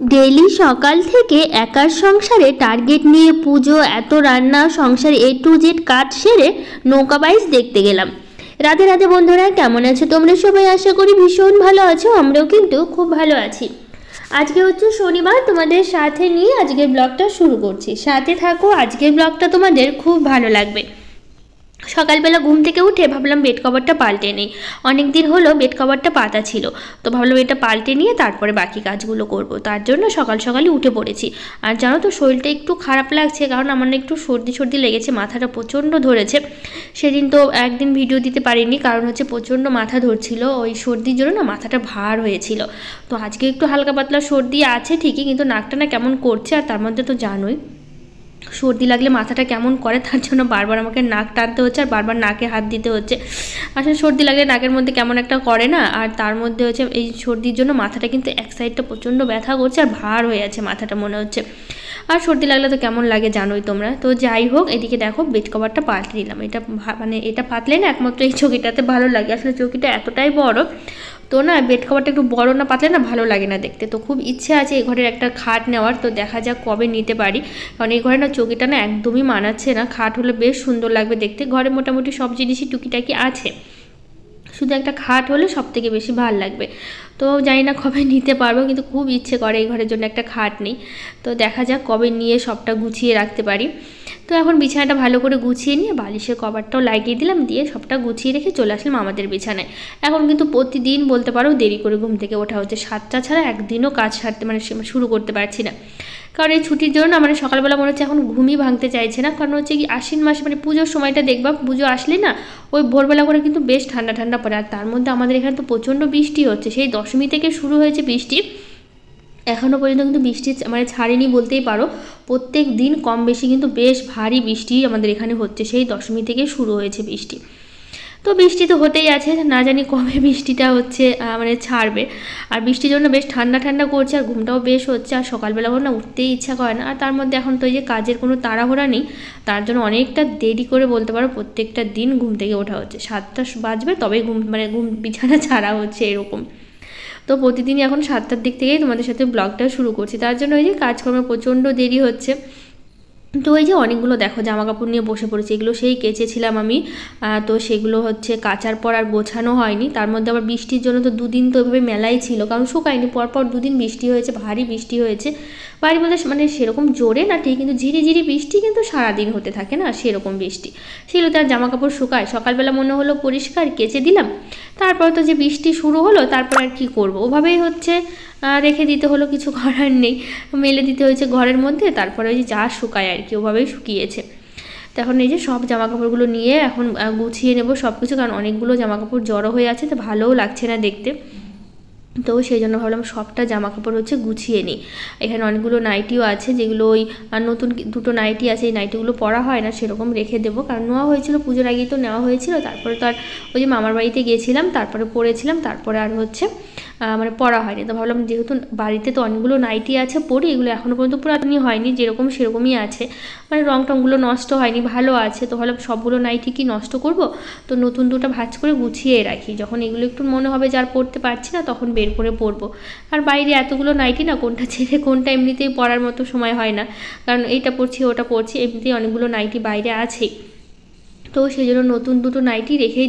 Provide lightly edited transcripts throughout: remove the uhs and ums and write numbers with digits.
Daily সকাল থেকে একার সংসারে টার্গেট নিয়ে পুজো, এত রান্না, সংসারে A to Z কাজ সেরে নৌকা বাইচ দেখতে গেলাম। রাধে রাধে বন্ধুরা, কেমন আছো তোমরা সবাই? আশা করি ভীষণ ভালো আছো, আমরাও কিন্তু খুব ভালো আছি। আজকে হচ্ছে শনিবার, তোমাদের সাথে নিয়ে আজকের ব্লগটা শুরু করছি। সাথে থাকো, আজকের ব্লগটা তোমাদের খুব ভালো লাগবে। সকালবেলা ঘুম থেকে উঠে ভাবলাম বেড কভারটা পাল্টে নেই, অনেক দিন হলো বেড কভারটা পাতা ছিল, তো ভাবলাম এটা পাল্টে নিয়ে তারপরে বাকি কাজগুলো করব। তার জন্য সকাল সকালই উঠে পড়েছি। আর জানো তো, শরীরটা একটু খারাপ লাগছে, কারণ আমার না একটু সর্দি সর্দি লেগেছে, মাথাটা প্রচণ্ড ধরেছে। সেদিন তো একদিন ভিডিও দিতে পারিনি, কারণ হচ্ছে প্রচণ্ড মাথা ধরছিল, ওই সর্দির জন্য না মাথাটা ভার হয়েছিল। তো আজকে একটু হালকা পাতলা সর্দি আছে ঠিকই, কিন্তু নাকটা না কেমন করছে, আর তার মধ্যে তো জানোই সর্দি লাগলে মাথাটা কেমন করে, তার জন্য বারবার আমাকে নাক টানতে হচ্ছে আর বারবার নাকে হাত দিতে হচ্ছে। আসলে সর্দি লাগলে নাকের মধ্যে কেমন একটা করে না, আর তার মধ্যে হচ্ছে এই সর্দির জন্য মাথাটা কিন্তু এক সাইডটা প্রচণ্ড ব্যথা করছে আর ভার হয়ে আছে মাথাটা মনে হচ্ছে। আর সর্দি লাগলে তো কেমন লাগে জানোই তোমরা। তো যাই হোক, এদিকে দেখো বেড কভারটা পাল্টে নিলাম। এটা মানে এটা পাতলে না একমাত্র এই চৌকিটাতে ভালো লাগে, আসলে চৌকিটা এতটাই বড়, তো না বেড কভারটা একটু বড় না পাতলে না ভালো লাগে না দেখতে। তো খুব ইচ্ছে আছে এই ঘরের একটা খাট নেওয়ার, তো দেখা যাক কবে নিতে পারি, কারণ এই ঘরে না চৌকিটা না একদমই মানাচ্ছে না। খাট হলে বেশ সুন্দর লাগবে দেখতে, ঘরে মোটামুটি সব জিনিসই টুকিটাকি আছে, শুধু একটা খাট হলে সব থেকে বেশি ভালো লাগবে। তো জানি না কবে নিতে পারবো, কিন্তু খুব ইচ্ছে করে এই ঘরের জন্য একটা খাট নেই। তো দেখা যাক কবে নিয়ে সবটা গুছিয়ে রাখতে পারি। তো এখন বিছানাটা ভালো করে গুছিয়ে নিয়ে বালিশের কভারটাও লাগিয়ে দিলাম, দিয়ে সবটা গুছিয়ে রেখে চলে আসলাম আমাদের বিছানায়। এখন কিন্তু প্রতিদিন বলতে পারো দেরি করে ঘুম থেকে ওঠা হচ্ছে, 7টা ছাড়া একদিনও কাজ সারতে শুরু করতে পারছি না। কারণ এই ছুটির জন্য না সকালবেলা মনে হচ্ছে এখন ঘুমই ভাঙতে চাইছে না, কারণ হচ্ছে কি আশ্বিন মাসে পুজোর সময়টা দেখবা, পুজো আসলে না ওই ভোরবেলা করে কিন্তু বেশ ঠান্ডা ঠান্ডা পড়ে। আর তার মধ্যে আমাদের এখানে তো প্রচণ্ড বৃষ্টি হচ্ছে, সেই দশমী থেকে শুরু হয়েছে বৃষ্টি, এখনও পর্যন্ত কিন্তু বৃষ্টি ছাড়েনি বলতেই পারো। প্রত্যেক দিন কম বেশি কিন্তু বেশ ভারী বৃষ্টি আমাদের এখানে হচ্ছে, সেই দশমী থেকে শুরু হয়েছে বৃষ্টি। তো বৃষ্টি তো হতেই আছে, না জানি কবে বৃষ্টিটা হচ্ছে ছাড়বে। আর বৃষ্টির জন্য বেশ ঠান্ডা ঠান্ডা করছে, আর ঘুমটাও বেশ হচ্ছে, আর সকালবেলা করে না উঠতেই ইচ্ছা করে না। আর তার মধ্যে এখন তো এই যে কাজের কোনো তাড়াহুড়া নেই, তার জন্য অনেকটা দেরি করে বলতে পারো প্রত্যেকটা দিন ঘুম থেকে ওঠা হচ্ছে। 7টা বাজবে তবেই ঘুম বিছানা ছাড়া হচ্ছে এরকম। তো প্রতিদিনই এখন 7টার দিক থেকেই তোমাদের সাথে ব্লগটা শুরু করছি, তার জন্য ওই যে কাজকর্মে প্রচণ্ড দেরি হচ্ছে। তো এই যে অনেকগুলো দেখো জামা কাপড় নিয়ে বসে পড়েছি, এগুলো সেই কেচেছিলাম আমি, তো সেগুলো হচ্ছে কাচার পর আর গোছানো হয়নি। তার মধ্যে আবার বৃষ্টির জন্য তো দুদিন তো এভাবে মেলাই ছিল, কারণ শুকায়নি, পরপর দুদিন বৃষ্টি হয়েছে, ভারী বৃষ্টি হয়েছে। ভারী বলতে সেরকম জোরে না ঠিক, কিন্তু ঝিরিঝিরি বৃষ্টি কিন্তু সারাদিন হতে থাকে না, সেরকম বৃষ্টি। সেগুলো তার জামা কাপড় শুকায়, সকালবেলা মনে হলো পরিষ্কার কেচে দিলাম, তারপর তো যে বৃষ্টি শুরু হলো, তারপর আর কি করব, ওভাবেই হচ্ছে রেখে দিতে হলো, কিছু করার নেই, মেলে দিতে হয়েছে ঘরের মধ্যে। তারপরে ওই যে যা শুকায় আর কি, ওভাবেই শুকিয়েছে। তো এখন এই যে সব জামাকাপড়গুলো নিয়ে এখন গুছিয়ে নেব সব কিছু, কারণ অনেকগুলো জামাকাপড় জড়ো হয়ে আছে, তো ভালোও লাগছে না দেখতে। তো সেই জন্য ভাবলাম সবটা জামা কাপড় হচ্ছে গুছিয়ে নিই। এখানে অনেকগুলো নাইটিও আছে, যেগুলো ওই নতুন দুটো নাইটি আছে, এই নাইটিগুলো পরা হয় না, সেরকম রেখে দেবো, কারণ নেওয়া হয়েছিল পুজোর আগেই তো নেওয়া হয়েছিল। তারপরে তো আর ওই যে মামার বাড়িতে গিয়েছিলাম, তারপরে পরেছিলাম, তারপরে আর হচ্ছে পরা হয়নি। তো ভাবলাম যেহেতু বাড়িতে তো অনেকগুলো নাইটি আছে পরি, এগুলো এখনও পর্যন্ত পুরাতনই হয়নি, যেরকম সেরকমই আছে, রং টংগুলো নষ্ট হয়নি, ভালো আছে। তো ভাবলাম সবগুলো নাইটি কি নষ্ট করব, তো নতুন দুটো ভাঁজ করে গুছিয়ে রাখি, যখন এগুলো একটু মনে হবে যার পরতে পারছি না তখন বের করে পরবো। আর বাইরে এতগুলো নাইটি না কোনটা ছেড়ে কোনটা এমনিতেই পরার মতো সময় হয় না, কারণ এইটা পরছি ওটা পরছি, এমনিতেই অনেকগুলো নাইটি বাইরে আছেই। তো সেই জন্য নতুন দুটো নাইটি রেখেই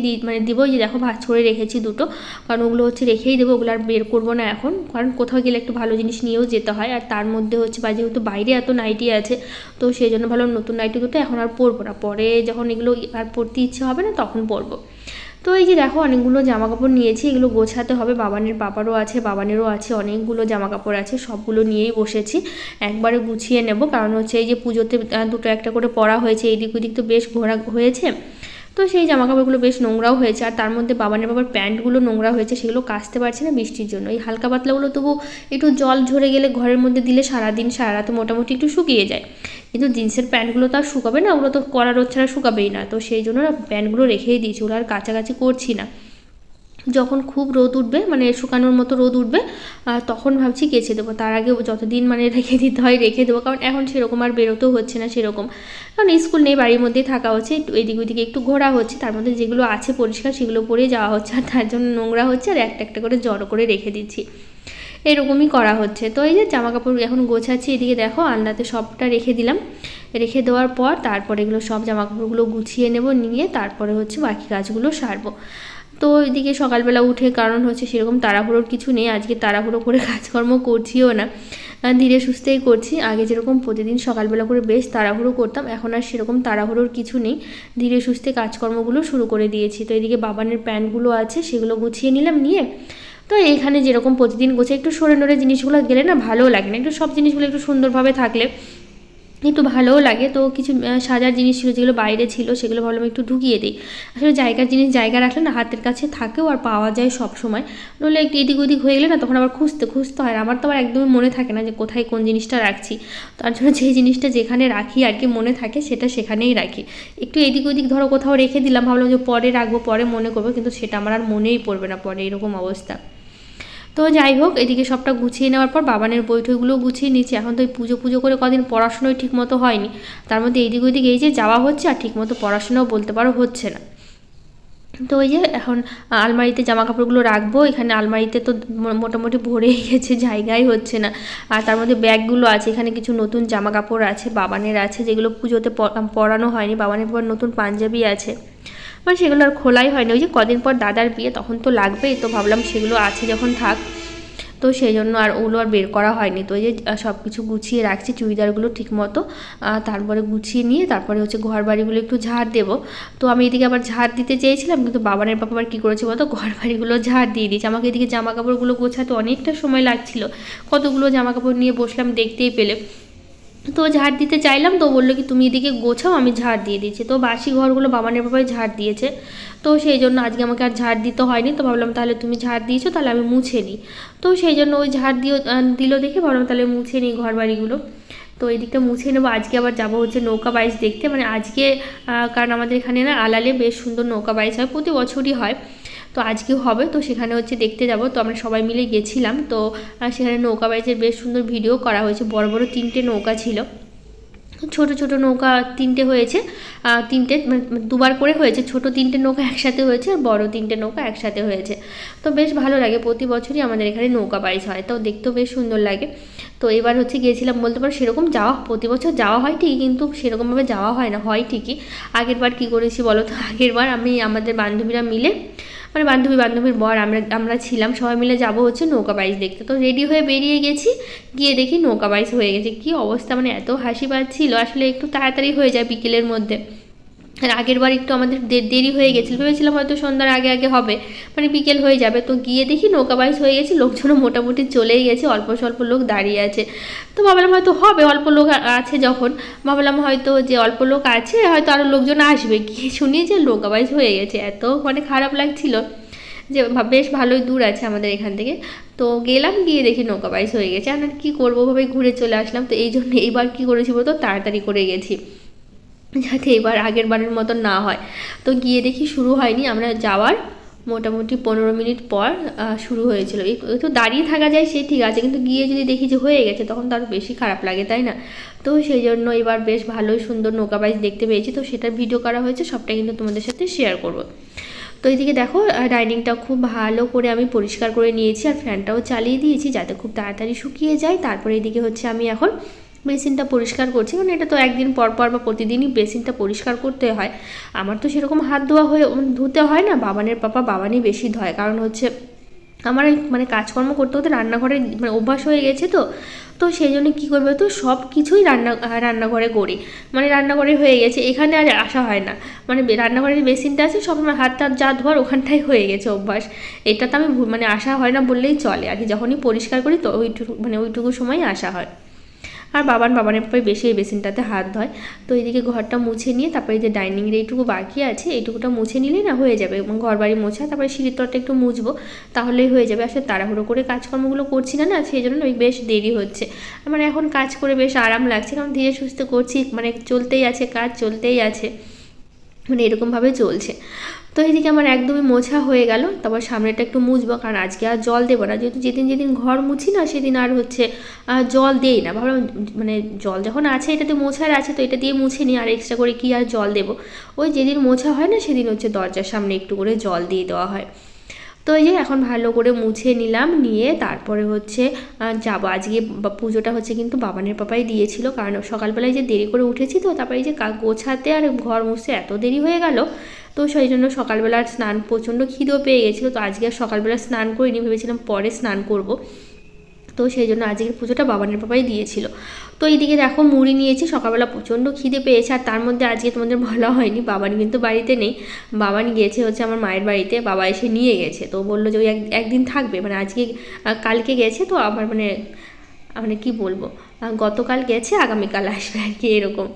দিব, যে দেখো ভাঁজ করে রেখেছি দুটো, কারণ ওগুলো হচ্ছে রেখেই দেবো, ওগুলো আর বের করবো না এখন, কারণ কোথাও গেলে একটু ভালো জিনিস নিয়েও যেতে হয়। আর তার মধ্যে হচ্ছে যেহেতু বাইরে এত নাইটি আছে, তো সেই জন্য ভাবলাম নতুন নাইটি দুটো এখন আর পরবো না, পরে যখন এগুলো আর পরতে ইচ্ছে হবে না তখন পরবো। তো এই যে দেখো অনেকগুলো জামা কাপড় নিয়েছি, এগুলো গোছাতে হবে, বাবারও আছে, বাবানেরও আছে, অনেকগুলো জামা কাপড় আছে, সবগুলো নিয়েই বসেছি, একবারে গুছিয়ে নেব। কারণ হচ্ছে এই যে পুজোতে দুটো একটা করে পরা হয়েছে, এদিক ওদিক তো বেশ ঘোরা হয়েছে, তো সেই জামা কাপড়গুলো বেশ নোংরাও হয়েছে। আর তার মধ্যে বাবার প্যান্টগুলো নোংরা হয়েছে, সেগুলো কাচতে পারছি না বৃষ্টির জন্য। এই হালকা পাতলাগুলো তবু একটু জল ঝরে গেলে ঘরের মধ্যে দিলে সারাদিন সারা রাতে মোটামুটি একটু শুকিয়ে যায়, কিন্তু জিন্সের প্যান্টগুলো তো আর শুকাবে না, ওগুলো তো কড়া রোদ ছাড়া শুকাবেই না। তো সেই জন্য না প্যান্টগুলো রেখেই দিয়েছি, ওগুলো আর কাছাকাছি করছি না। যখন খুব রোদ উঠবে শুকানোর মতো রোদ উঠবে, তখন ভাবছি কেচে দেবো, তার আগে যতদিন রেখে দিতে হয় রেখে দেবো, কারণ এখন সেরকম আর বেরোতেও হচ্ছে না সেরকম, কারণ স্কুল নেই, বাড়ির মধ্যেই থাকা হচ্ছে, একটু এদিক ওদিকে একটু ঘোরা হচ্ছে, তার মধ্যে যেগুলো আছে পরিষ্কার সেগুলো পরে যাওয়া হচ্ছে, আর তার জন্য নোংরা হচ্ছে, আর একটা একটা করে জড়ো করে রেখে দিচ্ছি। এরকমই করা হচ্ছে। তো এই যে জামা কাপড় এখন গোছাচ্ছি, এদিকে দেখো আলনাতে সবটা রেখে দিলাম। রেখে দেওয়ার পর তারপরে এগুলো সব জামা কাপড়গুলো গুছিয়ে নেব, নিয়ে তারপরে হচ্ছে বাকি কাজগুলো সারবো। তো এদিকে সকালবেলা উঠে, কারণ হচ্ছে সেরকম তাড়াহুড়োর কিছু নেই, আজকে তাড়াহুড়ো করে কাজকর্ম করছিও না, ধীরে সুস্থেই করছি। আগে যেরকম প্রতিদিন সকালবেলা করে বেশ তাড়াহুড়ো করতাম, এখন আর সেরকম তাড়াহুড়োর কিছু নেই, ধীরে সুস্থে কাজকর্মগুলো শুরু করে দিয়েছি। তো এদিকে বাবানের প্যান্টগুলো আছে সেগুলো গুছিয়ে নিলাম, নিয়ে তো এখানে যেরকম প্রতিদিন গোছে একটু সরে নড়ে জিনিসগুলো গেলে না ভালোও লাগে না, একটু সব জিনিসগুলো একটু সুন্দরভাবে থাকলে একটু ভালোও লাগে। তো কিছু সাজার জিনিস ছিল যেগুলো বাইরে ছিল, সেগুলো ভাবলাম একটু ঢুকিয়ে দিই। আসলে জায়গার জিনিস জায়গা রাখলে না হাতের কাছে থাকেও আর পাওয়া যায় সব সময়, নইলে একটু এদিক ওদিক হয়ে গেলে না তখন আবার খুঁজতে হয়। আমার তো আবার একদমই মনে থাকে না যে কোথায় কোন জিনিসটা রাখছি, তার জন্য যে জিনিসটা যেখানে রাখি আর কি মনে থাকে সেটা সেখানেই রাখি। একটু এদিক ওদিক ধরো কোথাও রেখে দিলাম, ভাবলাম যে পরে রাখবো, পরে মনে করবো, কিন্তু সেটা আমার আর মনেই পড়বে না পরে, এরকম অবস্থা। তো যাই হোক, এদিকে সবটা গুছিয়ে নেওয়ার পর বাবানের বইটইগুলো গুছিয়ে নিচ্ছি। এখন তো ওই পুজো করে কদিন পড়াশোনাই ঠিকমতো হয়নি, তার মধ্যে এইদিক ওইদিক এই যে যাওয়া হচ্ছে আর ঠিকমতো পড়াশোনাও বলতে পারো হচ্ছে না। তো ওই যে এখন আলমারিতে জামা কাপড়গুলো রাখবো, এখানে আলমারিতে তো মোটামুটি ভরেই গেছে, জায়গাই হচ্ছে না। আর তার মধ্যে ব্যাগগুলো আছে, এখানে কিছু নতুন জামা কাপড় আছে, বাবানের আছে যেগুলো পুজোতে পরানো হয়নি, বাবানের পর নতুন পাঞ্জাবি আছে, মানে সেগুলো আর খোলাই হয়নি। ওই যে কদিন পর দাদার বিয়ে, তখন তো লাগবেই, তো ভাবলাম সেগুলো আছে যখন থাক, তো সেই জন্য আর ওগুলো আর বের করা হয়নি। তো এই যে সব কিছু গুছিয়ে রাখছি, চুড়িদারগুলো ঠিক মতো, তারপরে গুছিয়ে নিয়ে তারপরে হচ্ছে ঘর বাড়িগুলো একটু ঝাড় দেবো। তো আমি এদিকে আবার ঝাড় দিতে চেয়েছিলাম, কিন্তু বাবানের বাবা আবার কী করেছে বলতো, ঘর বাড়িগুলো ঝাড় দিয়ে দিয়েছে। আমাকে এদিকে জামা কাপড়গুলো গোছাতে অনেকটা সময় লাগছিল, কতগুলো জামা কাপড় নিয়ে বসলাম দেখতেই পেলে। তো ঝাড় দিতে চাইলাম, তো বললো কি তুমি এদিকে গোছাও, আমি ঝাড় দিয়ে দিচ্ছি। তো বাসি ঘরগুলো বাবানের বাবাই ঝাড় দিয়েছে, তো সেই জন্য আজকে আমাকে আর ঝাড় দিতে হয়নি। তো ভাবলাম তাহলে তুমি ঝাড় দিয়েছো, তাহলে আমি মুছে নিই। তো সেই জন্য ওই ঝাড় দিল দেখে ভাবলাম তাহলে মুছে নিই ঘর বাড়িগুলো। তো এই দিকটা মুছে নেবো। আজকে আবার যাবো হচ্ছে নৌকা বাইচ দেখতে, মানে আজকে কারণ আমাদের এখানে না আলালে বেশ সুন্দর নৌকা বাইচ হয়, প্রতি বছরই হয়, তো আজকেও হবে। তো সেখানে হচ্ছে দেখতে যাব। তো আমরা সবাই মিলে গেছিলাম, তো সেখানে নৌকা বাইচের বেশ সুন্দর ভিডিও করা হয়েছে, বড় বড় 3টে নৌকা ছিল, ছোট ছোট নৌকা 3টে হয়েছে, 3টে মানে 2বার করে হয়েছে, ছোট 3টে নৌকা একসাথে হয়েছে আর বড় 3টে নৌকা একসাথে হয়েছে। তো বেশ ভালো লাগে, প্রতি বছরই আমাদের এখানে নৌকা বাইচ হয়, তো দেখতেও বেশ সুন্দর লাগে। তো এবার হচ্ছে গিয়েছিলাম, বলতে পারো সেরকম যাওয়া প্রতি বছর যাওয়া হয় ঠিকই, কিন্তু সেরকমভাবে যাওয়া হয় না, হয় ঠিকই। আগের বার কী করেছি বলো তো, আগের বার আমি আমাদের বান্ধবীরা মিলে, মানে বান্ধবীর বর আমরা ছিলাম, সবাই মিলে যাব হচ্ছে নৌকা বাইচ দেখতে। তো রেডি হয়ে বেরিয়ে গেছি, গিয়ে দেখি নৌকা বাইচ হয়ে গেছে। কি অবস্থা, মানে এত হাসি পাচ্ছিল, আসলে একটু তাড়াতাড়ি হয়ে যায় বিকেলের মধ্যে, আর আগের বার একটু আমাদের দেরি হয়ে গেছিলো, ভেবেছিলাম হয়তো সন্ধ্যার আগে আগে হবে, মানে বিকেল হয়ে যাবে। তো গিয়ে দেখি নৌকা বাইচ হয়ে গেছে, লোকজনও মোটামুটি চলেই গেছে, অল্প স্বল্প লোক দাঁড়িয়ে আছে। তো ভাবলাম হয়তো হবে, অল্প লোক আছে যখন, ভাবলাম হয়তো যে অল্প লোক আছে হয়তো আরও লোকজন আসবে, গিয়ে শুনি যে নৌকা বাইচ হয়ে গেছে। এত মানে খারাপ লাগছিল যে বেশ ভালোই দূর আছে আমাদের এখান থেকে। তো গেলাম, গিয়ে দেখি নৌকা বাইচ হয়ে গেছে, আর কী করবো ভাবে ঘুরে চলে আসলাম। তো এই জন্য এইবার কী করেছি বলতো, তাড়াতাড়ি করে গেছি, যাতে এবার আগের বারের মতন না হয়। তো গিয়ে দেখি শুরু হয়নি, আমরা যাওয়ার মোটামুটি 15 মিনিট পর শুরু হয়েছিল। একটু দাঁড়িয়ে থাকা যায় সে ঠিক আছে, কিন্তু গিয়ে যদি দেখি যে হয়ে গেছে তখন তো আরও বেশি খারাপ লাগে, তাই না? তো সেই জন্য এবার বেশ ভালোই সুন্দর নৌকা বাইচ দেখতে পেয়েছি, তো সেটার ভিডিও করা হয়েছে, সবটা কিন্তু তোমাদের সাথে শেয়ার করব। তো এইদিকে দেখো ডাইনিংটা খুব ভালো করে আমি পরিষ্কার করে নিয়েছি, আর ফ্যানটাও চালিয়ে দিয়েছি যাতে খুব তাড়াতাড়ি শুকিয়ে যায়। তারপরে এইদিকে হচ্ছে আমি এখন বেসিনটা পরিষ্কার করছি, কারণ এটা তো একদিন পর পর বা প্রতিদিনই বেসিনটা পরিষ্কার করতে হয়। আমার তো সেরকম হাত ধুতে হয় না, বাবানই বেশি ধোয়, কারণ হচ্ছে আমার মানে কাজকর্ম করতে করতে রান্নাঘরে মানে অভ্যাস হয়ে গেছে। তো সেই জন্য কী করবে, তো সব কিছুই রান্নাঘরে করি, মানে রান্নাঘরে হয়ে গেছে, এখানে আর আসা হয় না, মানে রান্নাঘরের বেসিনটা আছে, সব আমার হাত যা ধোয়ার ওখানটাই হয়ে গেছে অভ্যাস। এটাতে আমি মানে আসা হয় না বললেই চলে আর কি, যখনই পরিষ্কার করি তো ওইটুকু সময় আসা হয়। আর বাবানের পায়ে বেশি এই বেসিনটাতে হাত ধয়। তো এইদিকে ঘরটা মুছে নিয়ে তারপরে যে ডাইনিংয়ের এইটুকু বাকি আছে, এইটুকুটা মুছে নিলে না হয়ে যাবে, ঘর বাড়ি মোছা, তারপরে সিঁড়ির তরটা একটু মুছবো, তাহলেই হয়ে যাবে। আসলে তাড়াহুড়ো করে কাজকর্মগুলো করছি না, সেই জন্য বেশ দেরি হচ্ছে। মানে এখন কাজ করে বেশ আরাম লাগছে, কারণ ধীরে সুস্থে করছি, মানে চলতেই আছে, কাজ চলতেই আছে, মানে এরকমভাবে চলছে। তো এদিকে আমার একদমই মোছা হয়ে গেল, তারপর সামনেটা একটু মুছবো, কারণ আজকে আর জল দেবো না, যেহেতু যেদিন ঘর মুছি না সেদিন আর হচ্ছে জল দেই না। ভাবলাম মানে জল যখন আছে, এটাতে মোছার আছে, তো এটা দিয়ে মুছে নিই, আর এক্সট্রা করে কি আর জল দেবো। ওই যেদিন মোছা হয় না সেদিন হচ্ছে দরজার সামনে একটু করে জল দিয়ে দেওয়া হয়। তো এই যে এখন ভালো করে মুছে নিলাম, নিয়ে তারপরে হচ্ছে যাবো। আজকে পুজোটা হচ্ছে কিন্তু বাবানের পাপাই দিয়েছিল, কারণ সকালবেলায় যে দেরি করে উঠেছি তো তারপরে এই যে গোছাতে আর ঘর মুছতে এত দেরি হয়ে গেল, তো সেই জন্য সকালবেলা স্নান প্রচণ্ড খিদেও পেয়ে গেছিলো। তো আজকে আর সকালবেলা স্নান করিনি, ভেবেছিলাম পরে স্নান করব। তো সেই জন্য আজকের পুজোটা বাবানের পাপাই দিয়েছিল। তো এইদিকে দেখো মুড়ি নিয়েছি, সকালবেলা প্রচণ্ড খিদে পেয়েছে। আর তার মধ্যে আজকে তোমাদের বলা হয়নি, বাবান কিন্তু বাড়িতে নেই, বাবান গিয়েছে হচ্ছে আমার মায়ের বাড়িতে, বাবা এসে নিয়ে গেছে। তো বললো যে ওই একদিন থাকবে, মানে আজকে কালকে গেছে, তো আবার মানে মানে কী বলবো, গতকাল গেছে আগামীকাল আসবে আর কি এরকম।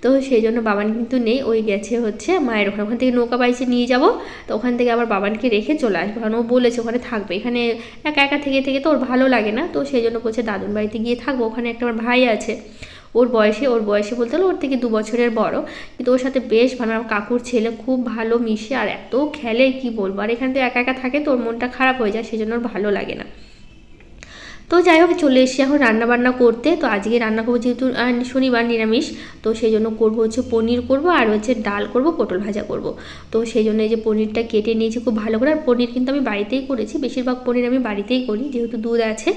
তো সেই জন্য বাবান কিন্তু নেই, ওই গেছে হচ্ছে মায়ের ওখানে, ওখান থেকে নৌকা বাইচে নিয়ে যাব। তো ওখান থেকে আবার বাবানকে রেখে চলে আসবো, কারণ ও বলেছে ওখানে থাকবে, এখানে একা একা থেকে থেকে তো ওর ভালো লাগে না। তো সেই জন্য বলছে দাদুর বাড়িতে গিয়ে থাকবো, ওখানে একটা আমার ভাই আছে, ওর বয়সে বলতে হলো ওর থেকে 2 বছরের বড়, কিন্তু ওর সাথে বেশ ভালো, আমার কাকুর ছেলে খুব ভালো মিশে আর এত খেলে কি বলবো। আর এখান থেকে একা একা থাকে তো ওর মনটা খারাপ হয়ে যায়, সেই জন্য ওর ভালো লাগে না। তো যাই হোক চলে এসেছি এখন রান্নাবান্না করতে। তো আজকে রান্না করবো যেহেতু শনিবার নিরামিষ, তো সেই জন্য করবো হচ্ছে পনির করব, আর হচ্ছে ডাল করব, পটল ভাজা করব। তো সেই জন্য এই যে পনিরটা কেটে নিয়েছি খুব ভালো করে। আর পনির কিন্তু আমি বাড়িতেই করেছি, বেশিরভাগ পনির আমি বাড়িতেই করি, যেহেতু দুধ আছে।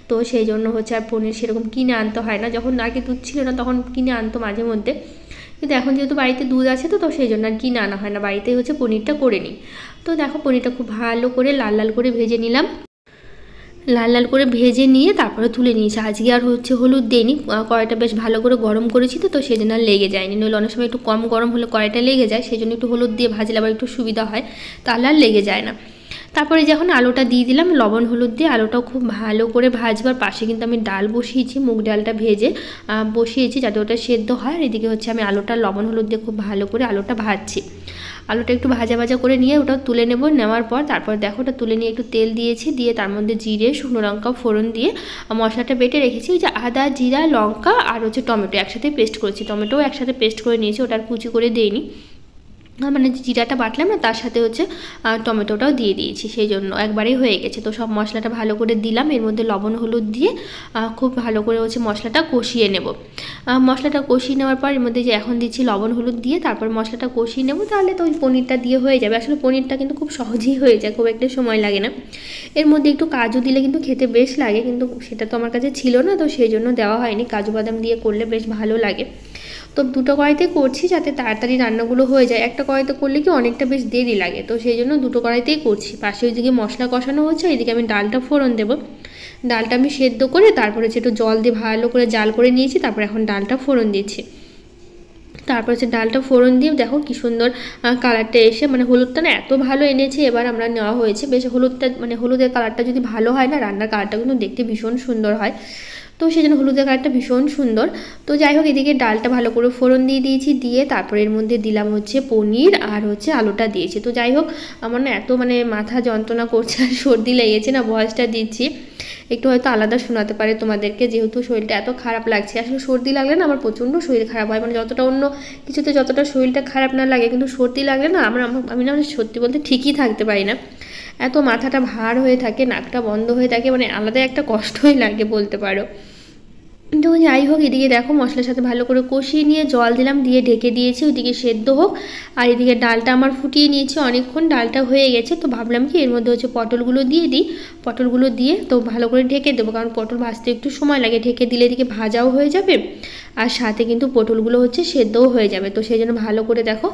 তো সেই জন্য হচ্ছে আর পনির সেরকম কিনে আনতে হয় না, যখন আগে দুধ ছিল না তখন কিনে আনতো মাঝে মধ্যে, কিন্তু এখন যেহেতু বাড়িতে দুধ আছে তো সেই জন্য আর কিনে আনা হয় না, বাড়িতেই হচ্ছে পনিরটা করে নিই। তো দেখো পনিরটা খুব ভালো করে লাল লাল করে ভেজে নিলাম, লাল লাল করে ভেজে নিয়ে তারপরে তুলে নিয়েছি। আজকে আর হচ্ছে হলুদ দিইনি, কড়াইটা বেশ ভালো করে গরম করেছি, তো সেই জন্য আর লেগে যায়নি, নইলে অনেক সময় একটু কম গরম হলে কড়াইটা লেগে যায়, সেই জন্য একটু হলুদ দিয়ে ভাজলে আবার একটু সুবিধা হয়, তাহলে আর লেগে যায় না। তারপরে যখন আলুটা দিয়ে দিলাম লবণ হলুদ দিয়ে, আলুটাও খুব ভালো করে ভাজবার, পাশে কিন্তু আমি ডাল বসিয়েছি, মুগ ডালটা ভেজে বসিয়েছি যাতে ওটা সেদ্ধ হয়। আর এদিকে হচ্ছে আমি আলুটা লবণ হলুদ দিয়ে খুব ভালো করে আলুটা ভাজছি। আলুটা একটু ভাজা ভাজা করে নিয়ে ওটাও তুলে নেব, নেওয়ার পর তারপর দেখো ওটা তুলে নিয়ে একটু তেল দিয়েছি, দিয়ে তার মধ্যে জিরে শুকনো লঙ্কা ফোড়ন দিয়ে মশলাটা বেটে রেখেছি। ওই যে আদা জিরা লঙ্কা আর হচ্ছে টমেটো একসাথে পেস্ট করেছি, টমেটোও একসাথে পেস্ট করে নিয়েছি, ওটার কুচি করে দিইনি, মানে জিরাটা বাটলাম না তার সাথে হচ্ছে টমেটোটাও দিয়ে দিয়েছি, সেই জন্য একবারেই হয়ে গেছে। তো সব মশলাটা ভালো করে দিলাম, এর মধ্যে লবণ হলুদ দিয়ে খুব ভালো করে হচ্ছে মশলাটা কষিয়ে নেব। মশলাটা কষিয়ে নেওয়ার পর এর মধ্যে যে এখন দিচ্ছি লবণ হলুদ দিয়ে, তারপর মশলাটা কষিয়ে নেব, তাহলে তো ওই পনিরটা দিয়ে হয়ে যাবে। আসলে পনিরটা কিন্তু খুব সহজেই হয়ে যায়, খুব একটা সময় লাগে না। এর মধ্যে একটু কাজু দিলে কিন্তু খেতে বেশ লাগে, কিন্তু সেটা তো আমার কাছে ছিল না, তো সেই জন্য দেওয়া হয়নি। কাজু বাদাম দিয়ে করলে বেশ ভালো লাগে। তো দুটো কড়াইতে করছি যাতে তাড়াতাড়ি রান্নাগুলো হয়ে যায়, একটা কড়াইতে করলে কি অনেকটা বেশ দেরি লাগে, তো সেই জন্য দুটো কড়াইতেই করছি। পাশে ওইদিকে মশলা কষানো হচ্ছে, এদিকে আমি ডালটা ফোড়ন দেবো। ডালটা আমি সেদ্ধ করে তারপরে হচ্ছে একটু জল দিয়ে ভালো করে জাল করে নিয়েছি, তারপর এখন ডালটা ফোড়ন দিচ্ছি। তারপর হচ্ছে ডালটা ফোড়ন দিয়ে দেখো কি সুন্দর কালারটা এসে, মানে হলুদটা না এত ভালো এনেছে এবার আমরা নেওয়া হয়েছে, বেশ হলুদটা মানে হলুদের কালারটা যদি ভালো হয় না, রান্নার কালারটা কিন্তু দেখতে ভীষণ সুন্দর হয়, তো সেই জন্য হলুদের কালারটা ভীষণ সুন্দর। তো যাই হোক এদিকে ডালটা ভালো করে ফোড়ন দিয়ে দিয়েছি, দিয়ে তারপরে এর মধ্যে দিলাম হচ্ছে পনির আর হচ্ছে আলুটা দিয়েছি। তো যাই হোক আমার না এত মানে মাথা যন্ত্রণা করছে আর সর্দি লেগেছে না, ভয়েসটা দিচ্ছি একটু হয়তো আলাদা শোনাতে পারে তোমাদেরকে, যেহেতু শরীরটা এত খারাপ লাগছে। আসলে সর্দি লাগলে না আমার প্রচণ্ড শরীর খারাপ হয়, মানে যতটা অন্য কিছুতে যতটা শরীরটা খারাপ না লাগে, কিন্তু সর্দি লাগলে না আমি না সত্যি বলতে ঠিকই থাকতে পারি না, এত মাথাটা ভার হয়ে থাকে, নাকটা বন্ধ হয়ে থাকে, মানে আলাদা একটা কষ্টই লাগে বলতে পারো। তো যাই হোক এদিকে দেখো মশলার সাথে ভালো করে কষিয়ে নিয়ে জল দিলাম, দিয়ে ঢেকে দিয়েছি ওইদিকে সেদ্ধ হোক। আর এদিকে ডালটা আমার ফুটিয়ে নিয়েছি অনেকক্ষণ, ডালটা হয়ে গেছে, তো ভাবলাম কি এর মধ্যে হচ্ছে পটলগুলো দিয়ে দিই, পটলগুলো দিয়ে তো ভালো করে ঢেকে দেবো, কারণ পটল ভাজতে একটু সময় লাগে, ঢেকে দিলে এদিকে ভাজাও হয়ে যাবে আর সাথে কিন্তু পটলগুলো হচ্ছে সেদ্ধও হয়ে যাবে। তো সেই জন্য ভালো করে দেখো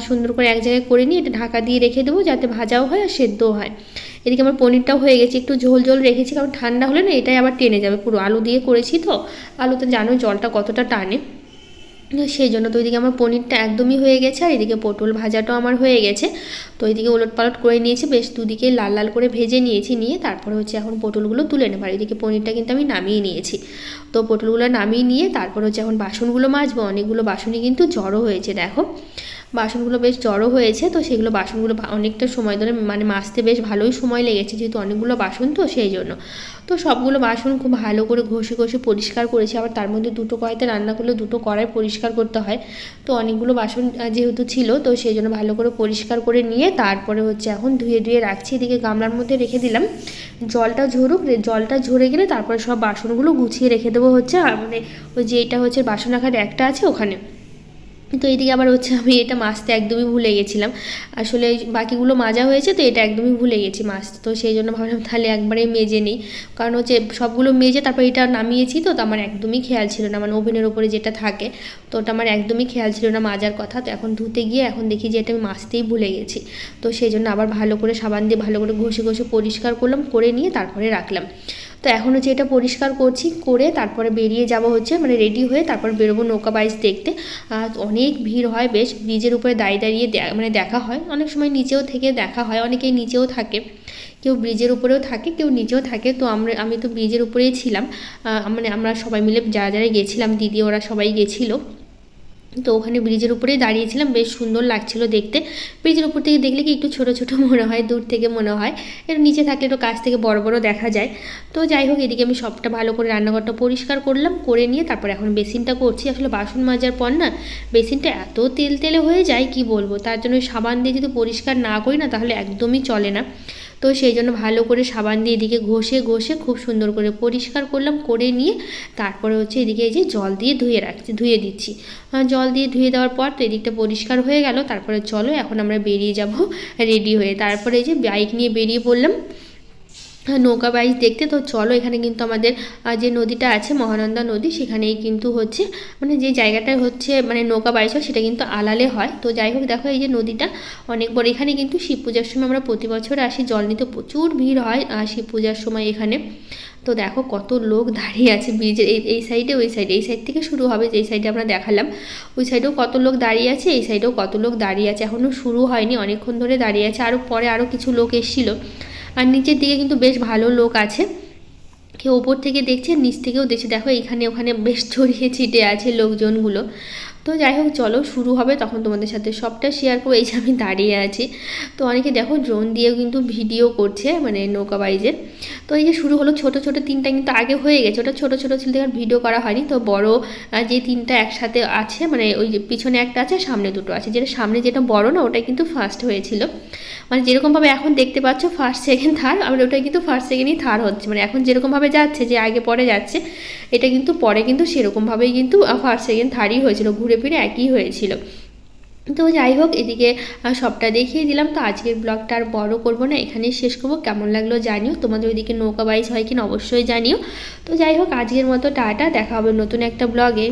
সুন্দর করে এক জায়গায় করে নিয়ে এটা ঢাকা দিয়ে রেখে দেবো, যাতে ভাজাও হয় আর সেদ্ধও হয়। এদিকে আমার পনিরটাও হয়ে গেছে, একটু ঝোল ঝোল রেখেছি, কারণ ঠান্ডা হলে না এটাই আবার টেনে যাবে, পুরো আলু দিয়ে করেছি তো, আলুতে জানো জলটা কতটা টানে, সেই জন্য। তো ওইদিকে আমার পনিরটা একদমই হয়ে গেছে, আর এদিকে পটল ভাজাটাও আমার হয়ে গেছে। তো এইদিকে ওলট পালট করে নিয়েছি, বেশ দুদিকে লাল লাল করে ভেজে নিয়েছি, নিয়ে তারপরে হচ্ছে এখন পটলগুলো তুলে নেব। আর এদিকে পনিরটা কিন্তু আমি নামিয়ে নিয়েছি, তো পটলগুলো নামিয়ে নিয়ে তারপর হচ্ছে এখন বাসনগুলো মাজবো। অনেকগুলো বাসনই কিন্তু জড়ো হয়েছে, দেখো বাসনগুলো বেশ জড়ো হয়েছে, তো সেগুলো বাসনগুলো অনেকটা সময় ধরে মানে মাজতে বেশ ভালোই সময় লেগেছে, যেহেতু অনেকগুলো বাসন তো সেই জন্য। তো সবগুলো বাসন খুব ভালো করে ঘষে ঘষে পরিষ্কার করেছি, আবার তার মধ্যে দুটো কড়াইতে রান্না করলে দুটো কড়াই পরিষ্কার করতে হয়, তো অনেকগুলো বাসন যেহেতু ছিল তো সেই জন্য ভালো করে পরিষ্কার করে নিয়ে তারপরে হচ্ছে এখন ধুয়ে ধুয়ে রাখছি। এদিকে গামলার মধ্যে রেখে দিলাম, জলটা ঝরুক, জলটা ঝরে গেলে তারপরে সব বাসনগুলো গুছিয়ে রেখে দেবো হচ্ছে মানে ওই যে এটা হচ্ছে বাসন রাখার একটা আছে ওখানে। তো এইদিকে আবার হচ্ছে আমি এটা মাজতে একদমই ভুলে গেছিলাম, আসলে বাকিগুলো মাজা হয়েছে, তো এটা একদমই ভুলে গেছি মাজতে। তো সেই জন্য ভাবলাম তাহলে একবারে মেজে নিই, কারণ হচ্ছে সবগুলো মেজে তারপর এটা নামিয়েছি, তো আমার একদমই খেয়াল ছিল না, মানে ওভেনের ওপরে যেটা থাকে, তো ওটা আমার একদমই খেয়াল ছিল না মাজার কথা। তো এখন ধুতে গিয়ে এখন দেখি যে এটা আমি মাজতেই ভুলে গেছি। তো সেই জন্য আবার ভালো করে সাবান দিয়ে ভালো করে ঘষে ঘষে পরিষ্কার করলাম, করে নিয়ে তারপরে রাখলাম। তো এখন হচ্ছে এটা পরিষ্কার করছি, করে তারপরে বেরিয়ে যাব হচ্ছে, মানে রেডি হয়ে তারপর বেরোবো নৌকা বাইচ দেখতে। আর অনেক ভিড় হয় বেশ, ব্রিজের উপরে দাঁড়িয়ে দাঁড়িয়ে মানে দেখা হয়, অনেক সময় নিচেও থেকে দেখা হয়, অনেকেই নিচেও থাকে, কেউ ব্রিজের উপরেও থাকে, কেউ নিচেও থাকে। তো আমি তো ব্রিজের উপরেই ছিলাম, মানে আমরা সবাই মিলে যারা যারা গেছিলাম, দিদি ওরা সবাই গেছিলো। তো ওখানে ব্রিজের উপরেই দাঁড়িয়েছিলাম, বেশ সুন্দর লাগছিল দেখতে। ব্রিজের উপর থেকে দেখলে কি একটু ছোটো ছোটো মনে হয়, দূর থেকে মনে হয়, একটু নিচে থাকলে একটু কাছ থেকে বড় বড় দেখা যায়। তো যাই হোক, এদিকে আমি সবটা ভালো করে রান্নাঘরটা পরিষ্কার করলাম, করে নিয়ে তারপর এখন বেসিনটা করছি। আসলে বাসন মাজার পর না বেসিনটা এত তেল তেলে হয়ে যায় কি বলবো, তার জন্য সাবান দিয়ে যদি পরিষ্কার না করি না তাহলে একদমই চলে না। তো সেই জন্য ভালো করে সাবান দিয়ে এদিকে ঘষে ঘষে খুব সুন্দর করে পরিষ্কার করলাম, করে নিয়ে তারপরে হচ্ছে এদিকে এই যে জল দিয়ে ধুয়ে দিচ্ছি। জল দিয়ে ধুয়ে দেওয়ার পর তো এদিকটা পরিষ্কার হয়ে গেল। তারপরে চলো এখন আমরা বেরিয়ে যাব রেডি হয়ে, তারপরে এই যে বাইক নিয়ে বেরিয়ে পড়লাম নৌকা বাইচ দেখতে। তো চলো, এখানে কিন্তু আমাদের যে নদীটা আছে মহানন্দা নদী, সেখানেই কিন্তু হচ্ছে মানে যে জায়গাটা হচ্ছে মানে নৌকা বাইচ হয় সেটা কিন্তু আলালে হয়। তো যাই হোক, দেখো এই যে নদীটা অনেক বড়। এখানে কিন্তু শিব পূজার সময় আমরা প্রতি বছর আসি, জল নিতে প্রচুর ভিড় হয় শিব পূজার সময় এখানে। তো দেখো কত লোক দাঁড়িয়ে আছে ব্রিজের এই সাইডে, ওই সাইডে, এই সাইড থেকে শুরু হবে যেই সাইডে আমরা দেখালাম, ওই সাইডেও কত লোক দাঁড়িয়ে আছে, এই সাইডেও কত লোক দাঁড়িয়ে আছে, এখনও শুরু হয়নি, অনেকক্ষণ ধরে দাঁড়িয়ে আছে, আরও পরে আরও কিছু লোক এসেছিলো। আর নিচের দিকে কিন্তু বেশ ভালো লোক আছে, কেউ ওপর থেকে দেখছে, নিচ থেকেও দেখছে, দেখো এখানে ওখানে বেশ ছড়িয়ে ছিটে আছে লোকজনগুলো। তো যাই হোক চলো, শুরু হবে তখন তোমাদের সাথে সবটা শেয়ার করবো। এই যে আমি দাঁড়িয়ে আছি, তো অনেকে দেখো ড্রোন দিয়েও কিন্তু ভিডিও করছে মানে নৌকা বাইজের। তো এই যে শুরু হলো, ছোট ছোট তিনটা কিন্তু আগে হয়ে গেছে, ওটা ছোট ছোট ছিল আর ভিডিও করা হয়নি। তো বড় যে তিনটা একসাথে আছে, মানে ওই যে পিছনে একটা আছে, সামনে দুটো আছে, যেটা সামনে যেটা বড় না ওটাই কিন্তু ফার্স্ট হয়েছিল, মানে যেরকমভাবে এখন দেখতে পাচ্ছ ফার্স্ট সেকেন্ড থার্ড, আবার ওটাই কিন্তু ফার্স্ট সেকেন্ডই থার্ড হচ্ছে, মানে এখন যেরকমভাবে যাচ্ছে যে আগে পরে যাচ্ছে, এটা কিন্তু পরে কিন্তু সেরকমভাবেই কিন্তু ফার্স্ট সেকেন্ড থার্ডই হয়েছিল, ঘুরে ফিরে একই হয়েছিল। তো যাই হোক, এদিকে সবটা দেখিয়ে দিলাম। তো আজকের ব্লগটা আর বড় করবো না, এখানেই শেষ করবো। কেমন লাগলো জানিও, তোমাদের ওইদিকে নৌকা বাইচ হয় কিনা অবশ্যই জানিও। তো যাই হোক, আজকের মতো টাটা, দেখা হবে নতুন একটা ব্লগে।